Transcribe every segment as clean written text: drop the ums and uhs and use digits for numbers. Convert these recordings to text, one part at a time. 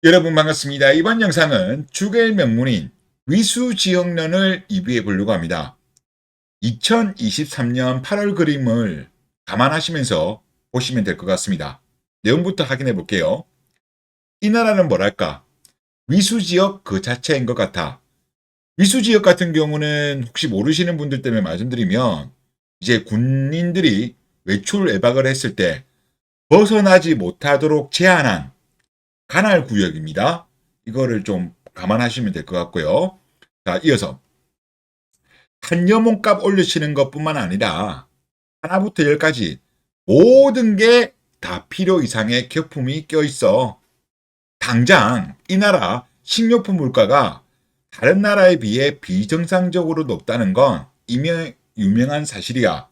여러분 반갑습니다. 이번 영상은 주겔 명문인 위수지역론을 리뷰해 보려고 합니다. 2023년 8월 그림을 감안하시면서 보시면 될 것 같습니다. 내용부터 확인해 볼게요. 이 나라는 뭐랄까? 위수지역 그 자체인 것 같아. 위수지역 같은 경우는 혹시 모르시는 분들 때문에 말씀드리면 이제 군인들이 외출 외박을 했을 때 벗어나지 못하도록 제한한 관할 구역입니다. 이거를 좀 감안하시면 될 것 같고요. 자, 이어서 한여 몸값 올려치는 것뿐만 아니라 하나부터 열까지 모든 게 다 필요 이상의 격품이 껴있어. 당장 이 나라 식료품 물가가 다른 나라에 비해 비정상적으로 높다는 건 이미 유명한 사실이야.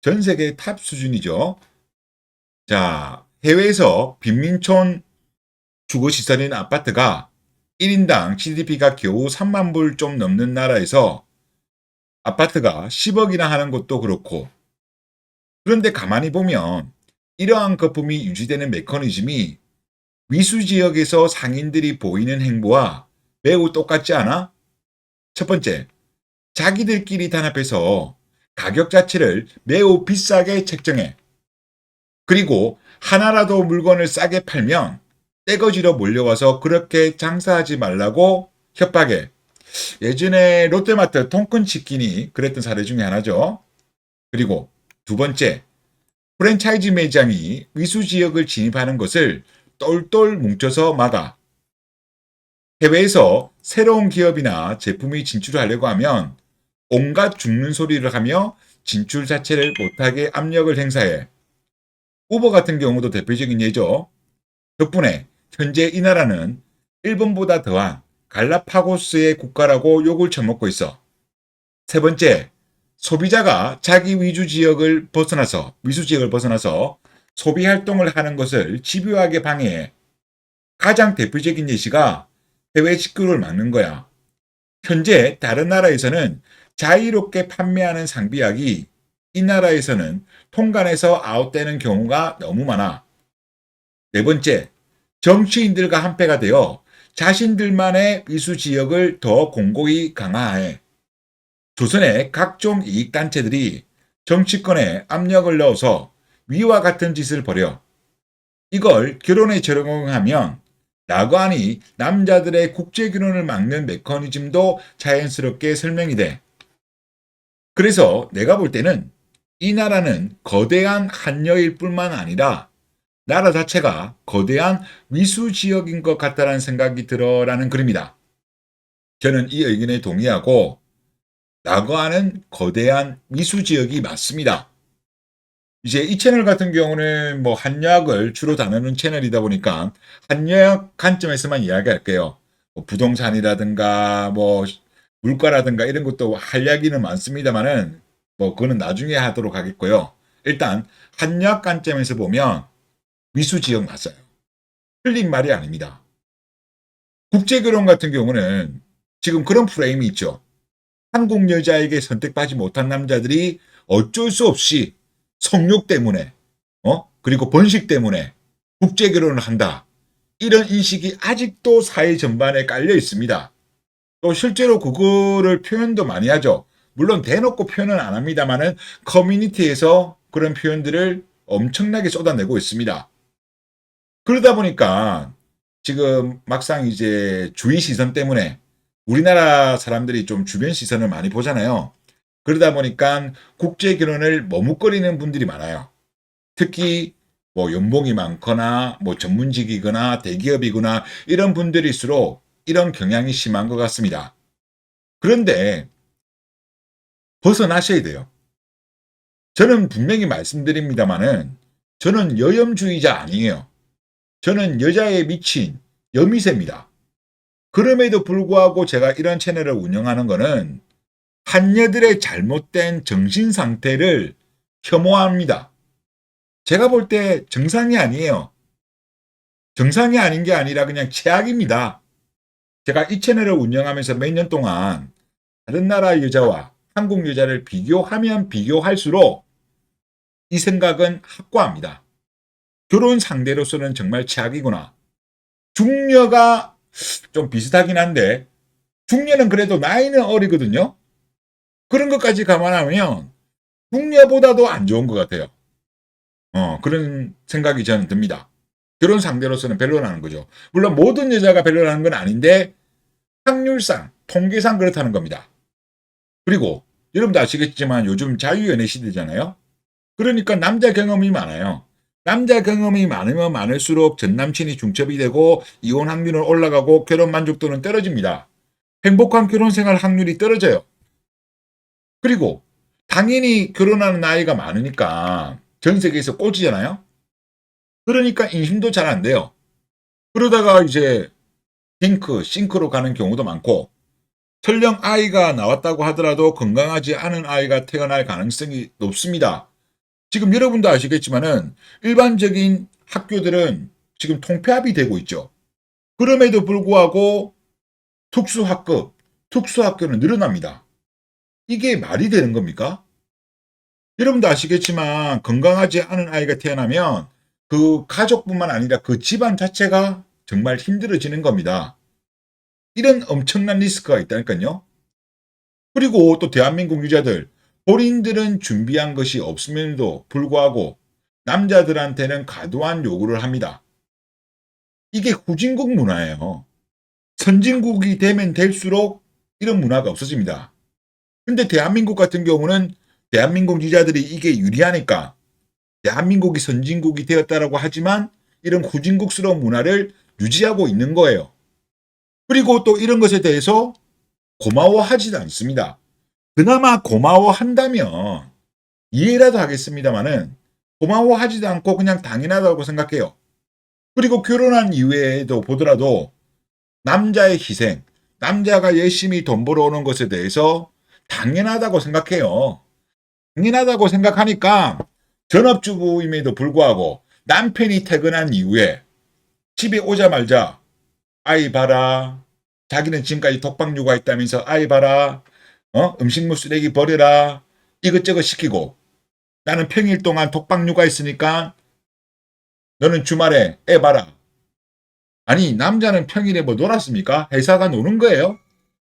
전 세계 탑 수준이죠. 자, 해외에서 빈민촌 주거시설인 아파트가 1인당 GDP가 겨우 3만 불 좀 넘는 나라에서 아파트가 10억이나 하는 것도 그렇고, 그런데 가만히 보면 이러한 거품이 유지되는 메커니즘이 위수지역에서 상인들이 보이는 행보와 매우 똑같지 않아? 첫 번째, 자기들끼리 단합해서 가격 자체를 매우 비싸게 책정해. 그리고 하나라도 물건을 싸게 팔면 떼거지로 몰려와서 그렇게 장사하지 말라고 협박해. 예전에 롯데마트 통큰치킨이 그랬던 사례 중에 하나죠. 그리고 두 번째, 프랜차이즈 매장이 위수 지역을 진입하는 것을 똘똘 뭉쳐서 막아. 해외에서 새로운 기업이나 제품이 진출하려고 하면 온갖 죽는 소리를 하며 진출 자체를 못하게 압력을 행사해. 우버 같은 경우도 대표적인 예죠. 덕분에 현재 이 나라는 일본보다 더한 갈라파고스의 국가라고 욕을 처먹고 있어. 세 번째, 소비자가 자기 위수 지역을 벗어나서 소비 활동을 하는 것을 집요하게 방해해. 가장 대표적인 예시가 해외 직구를 막는 거야. 현재 다른 나라에서는 자유롭게 판매하는 상비약이 이 나라에서는 통관에서 아웃되는 경우가 너무 많아. 네 번째, 정치인들과 한패가 되어 자신들만의 위수 지역을 더 공고히 강화해. 조선의 각종 이익단체들이 정치권에 압력을 넣어서 위와 같은 짓을 벌여. 이걸 결혼에 적용하면 나관이 남자들의 국제결혼을 막는 메커니즘도 자연스럽게 설명이 돼. 그래서 내가 볼 때는 이 나라는 거대한 한여일 뿐만 아니라 나라 자체가 거대한 위수 지역인 것 같다는 생각이 들어라는 글입니다. 저는 이 의견에 동의하고 라거하는 거대한 미수 지역이 맞습니다. 이제 이 채널 같은 경우는 뭐 한여학을 주로 다루는 채널이다 보니까 한여학 관점에서만 이야기할게요. 뭐 부동산이라든가 뭐 물가라든가 이런 것도 할 이야기는 많습니다만은 뭐 그거는 나중에 하도록 하겠고요. 일단 한여학 관점에서 보면 미수 지역 맞아요. 틀린 말이 아닙니다. 국제결혼 같은 경우는 지금 그런 프레임이 있죠. 한국 여자에게 선택받지 못한 남자들이 어쩔 수 없이 성욕 때문에, 그리고 번식 때문에 국제 결혼을 한다. 이런 인식이 아직도 사회 전반에 깔려 있습니다. 또 실제로 그거를 표현도 많이 하죠. 물론 대놓고 표현은 안 합니다만은 커뮤니티에서 그런 표현들을 엄청나게 쏟아내고 있습니다. 그러다 보니까 지금 막상 이제 주위 시선 때문에 우리나라 사람들이 좀 주변 시선을 많이 보잖아요. 그러다 보니까 국제 결혼을 머뭇거리는 분들이 많아요. 특히 뭐 연봉이 많거나 뭐 전문직이거나 대기업이거나 이런 분들일수록 이런 경향이 심한 것 같습니다. 그런데 벗어나셔야 돼요. 저는 분명히 말씀드립니다만은 저는 여염주의자 아니에요. 저는 여자에 미친 여미새입니다. 그럼에도 불구하고 제가 이런 채널을 운영하는 거는 한여들의 잘못된 정신 상태를 혐오합니다. 제가 볼 때 정상이 아니에요. 정상이 아닌 게 아니라 그냥 최악입니다. 제가 이 채널을 운영하면서 몇 년 동안 다른 나라 여자와 한국 여자를 비교하면 비교할수록 이 생각은 확고합니다. 결혼 상대로서는 정말 최악이구나. 중녀가 좀 비슷하긴 한데 중녀는 그래도 나이는 어리거든요. 그런 것까지 감안하면 중녀보다도 안 좋은 것 같아요. 그런 생각이 저는 듭니다. 결혼 상대로서는 별로라는 거죠. 물론 모든 여자가 별로라는 건 아닌데 확률상, 통계상 그렇다는 겁니다. 그리고 여러분도 아시겠지만 요즘 자유연애 시대잖아요. 그러니까 남자 경험이 많아요. 남자 경험이 많으면 많을수록 전 남친이 중첩이 되고 이혼 확률은 올라가고 결혼 만족도는 떨어집니다. 행복한 결혼 생활 확률이 떨어져요. 그리고 당연히 결혼하는 나이가 많으니까 전 세계에서 꼴찌잖아요. 그러니까 인심도 잘 안 돼요. 그러다가 이제 싱크로 가는 경우도 많고 설령 아이가 나왔다고 하더라도 건강하지 않은 아이가 태어날 가능성이 높습니다. 지금 여러분도 아시겠지만은 일반적인 학교들은 지금 통폐합이 되고 있죠. 그럼에도 불구하고 특수학교는 늘어납니다. 이게 말이 되는 겁니까? 여러분도 아시겠지만 건강하지 않은 아이가 태어나면 그 가족뿐만 아니라 그 집안 자체가 정말 힘들어지는 겁니다. 이런 엄청난 리스크가 있다니까요. 그리고 또 대한민국 유자들, 본인들은 준비한 것이 없음에도 불구하고 남자들한테는 과도한 요구를 합니다. 이게 후진국 문화예요. 선진국이 되면 될수록 이런 문화가 없어집니다. 근데 대한민국 같은 경우는 대한민국 유자들이 이게 유리하니까 대한민국이 선진국이 되었다라고 하지만 이런 후진국스러운 문화를 유지하고 있는 거예요. 그리고 또 이런 것에 대해서 고마워하지도 않습니다. 그나마 고마워한다면 이해라도 하겠습니다만은 고마워하지도 않고 그냥 당연하다고 생각해요. 그리고 결혼한 이후에도 보더라도 남자의 희생, 남자가 열심히 돈 벌어오는 것에 대해서 당연하다고 생각해요. 당연하다고 생각하니까 전업주부임에도 불구하고 남편이 퇴근한 이후에 집에 오자마자 아이 봐라. 자기는 지금까지 독박 육아했다면서 아이 봐라. 음식물 쓰레기 버려라. 이것저것 시키고 나는 평일 동안 독박 육아했으니까 너는 주말에 애 봐라. 아니 남자는 평일에 뭐 놀았습니까? 회사가 노는 거예요.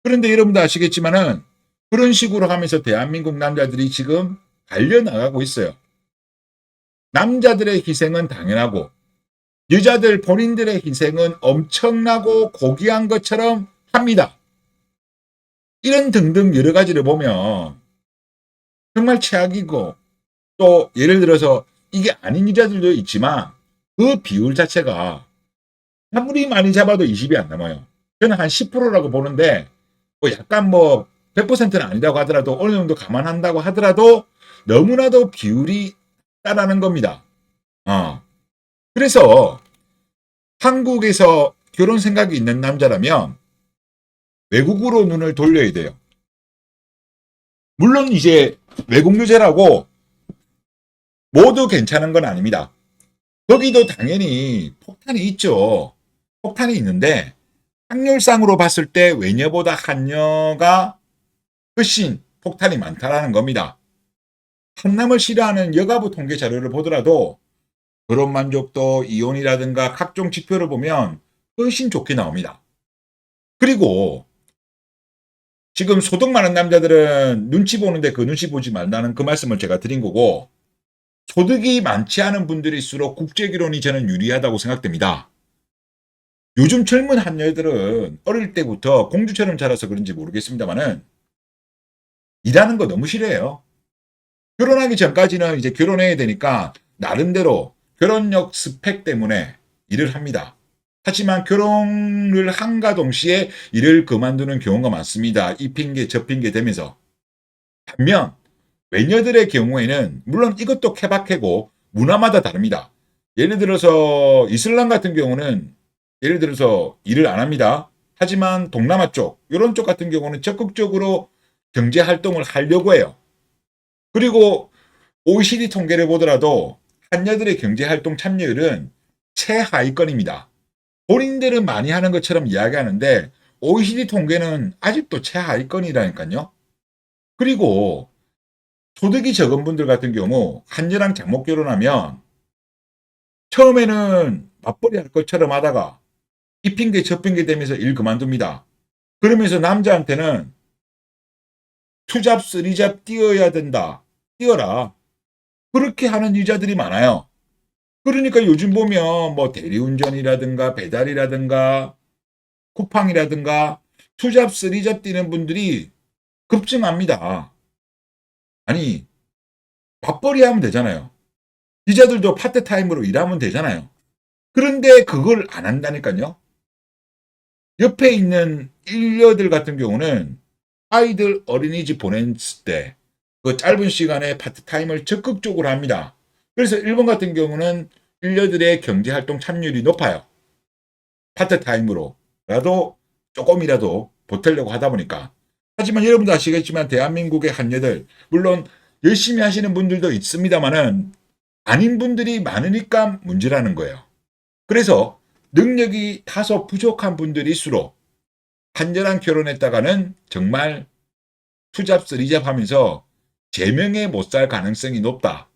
그런데 여러분도 아시겠지만은 그런 식으로 하면서 대한민국 남자들이 지금 갈려나가고 있어요. 남자들의 희생은 당연하고 여자들 본인들의 희생은 엄청나고 고귀한 것처럼 합니다. 이런 등등 여러 가지를 보면 정말 최악이고 또 예를 들어서 이게 아닌 여자들도 있지만 그 비율 자체가 아무리 많이 잡아도 20이 안 넘어요. 저는 한 10%라고 보는데 뭐 약간 뭐 100%는 아니라고 하더라도 어느 정도 감안한다고 하더라도 너무나도 비율이 따라는 겁니다. 그래서 한국에서 결혼 생각이 있는 남자라면 외국으로 눈을 돌려야 돼요. 물론 이제 외국 유죄라고 모두 괜찮은 건 아닙니다. 거기도 당연히 폭탄이 있죠. 폭탄이 있는데 확률상으로 봤을 때 외녀보다 한녀가 훨씬 폭탄이 많다라는 겁니다. 한남을 싫어하는 여가부 통계 자료를 보더라도 결혼 만족도, 이혼이라든가 각종 지표를 보면 훨씬 좋게 나옵니다. 그리고 지금 소득 많은 남자들은 눈치 보는데 그 눈치 보지 말라는 그 말씀을 제가 드린 거고 소득이 많지 않은 분들일수록 국제결혼이 저는 유리하다고 생각됩니다. 요즘 젊은 한여들은 어릴 때부터 공주처럼 자라서 그런지 모르겠습니다만은 일하는 거 너무 싫어해요. 결혼하기 전까지는 이제 결혼해야 되니까 나름대로 결혼력 스펙 때문에 일을 합니다. 하지만 결혼을 한가 동시에 일을 그만두는 경우가 많습니다. 이 핑계 저 핑계 대면서. 반면 외녀들의 경우에는 물론 이것도 케바케고 문화마다 다릅니다. 예를 들어서 이슬람 같은 경우는 예를 들어서 일을 안 합니다. 하지만 동남아 쪽, 이런 쪽 같은 경우는 적극적으로 경제 활동을 하려고 해요. 그리고 OECD 통계를 보더라도 한여들의 경제 활동 참여율은 최하위권입니다. 본인들은 많이 하는 것처럼 이야기하는데 OECD 통계는 아직도 최하위권이라니까요. 그리고 소득이 적은 분들 같은 경우 한여랑 장못 결혼하면 처음에는 맞벌이 할 것처럼 하다가 이 핑계 저 핑계 대면서 일 그만둡니다. 그러면서 남자한테는 투잡, 쓰리잡 뛰어야 된다. 뛰어라. 그렇게 하는 여자들이 많아요. 그러니까 요즘 보면 뭐 대리운전이라든가 배달이라든가 쿠팡이라든가 투잡, 쓰리잡 뛰는 분들이 급증합니다. 아니, 맞벌이 하면 되잖아요. 여자들도 파트타임으로 일하면 되잖아요. 그런데 그걸 안 한다니까요. 옆에 있는 일녀들 같은 경우는 아이들 어린이집 보냈을 때 그 짧은 시간에 파트타임을 적극적으로 합니다. 그래서 일본 같은 경우는 일녀들의 경제활동 참여율이 높아요. 파트타임으로라도 조금이라도 보태려고 하다 보니까. 하지만 여러분도 아시겠지만 대한민국의 한여들, 물론 열심히 하시는 분들도 있습니다만은 아닌 분들이 많으니까 문제라는 거예요. 그래서 능력이 다소 부족한 분들일수록 한전한 결혼했다가는 정말 투잡, 쓰리잡 하면서 제명에 못 살 가능성이 높다.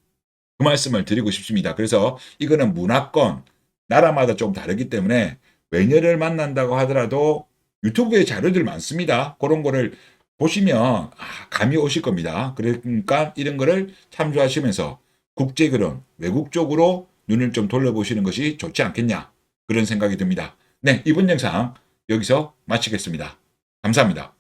그 말씀을 드리고 싶습니다. 그래서 이거는 문화권, 나라마다 좀 다르기 때문에 외녀를 만난다고 하더라도 유튜브에 자료들 많습니다. 그런 거를 보시면 감이 오실 겁니다. 그러니까 이런 거를 참조하시면서 국제결혼, 외국 쪽으로 눈을 좀 돌려보시는 것이 좋지 않겠냐. 그런 생각이 듭니다. 네, 이번 영상 여기서 마치겠습니다. 감사합니다.